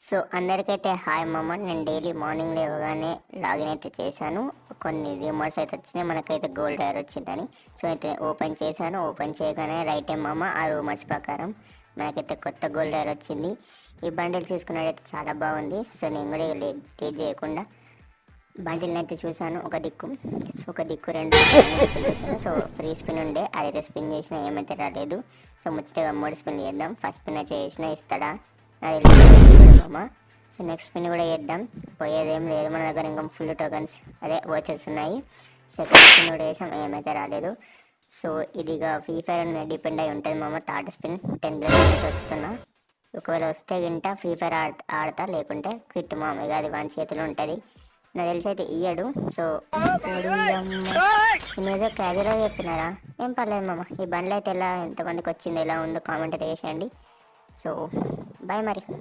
So అందరికైతే hi మామ. నేను daily morning లేవగానే లాగిన్ అయితే చేశాను. కొన్ని రిమోట్స్ అయితే వచ్చినాయి, మనకైతే గోల్డ్ రేర్ వచ్చిందని. సో అయితే ఓపెన్ చేశాను. ఓపెన్ చేయగానే రైట్ టైం మామ, ఆ రూమర్స్ ప్రకారం మనకైతే కొత్త గోల్డ్ రేర్ వచ్చింది. ఈ బండిల్ చూసుకున్నట్టయితే చాలా బాగుంది. సో నేను కూడా లేట్ చేయకుండా బండిల్ని అయితే చూశాను. ఒక దిక్కు రెండు చూశాను. సో ఫ్రీ స్పిన్ ఉండే, అదైతే స్పిన్ చేసినా ఏమైతే రాలేదు. సో ముచ్చటగా 3 స్పిన్ చేద్దాం. ఫస్ట్ స్పిన్ చేసినా ఇస్తాడా మామ. సో నెక్స్ట్ స్పిన్ కూడా చేద్దాం. పోయేదేం లేదు మన దగ్గర, ఇంకా ఫుల్ టోకన్స్ అదే వచ్చేసి ఉన్నాయి. సెకండ్ స్పిన్ కూడా వేసాం, ఏమైతే రాలేదు. సో ఇదిగా ఫ్రీ ఫైర్ డిపెండ్ అయి ఉంటుంది మామ. థర్డ్ స్పిన్ 10+ వస్తున్నా. ఒకవేళ వస్తే గింట ఫ్రీ ఫైర్ ఆడతా, లేకుంటే క్విట్ మామ. ఇక అది వాని చేతిలో ఉంటుంది. నాకు తెలిసి అయితే ఇయ్యడు. సో నేనేదో క్యాజువల్గా చెప్పినారా, ఏం పర్లేదు మామ. ఈ బండ్లు అయితే ఎంతమందికి వచ్చిందో, ఎలా ఉందో కామెంట్ అయితే చేసేయండి. సో బాయ్ మరి.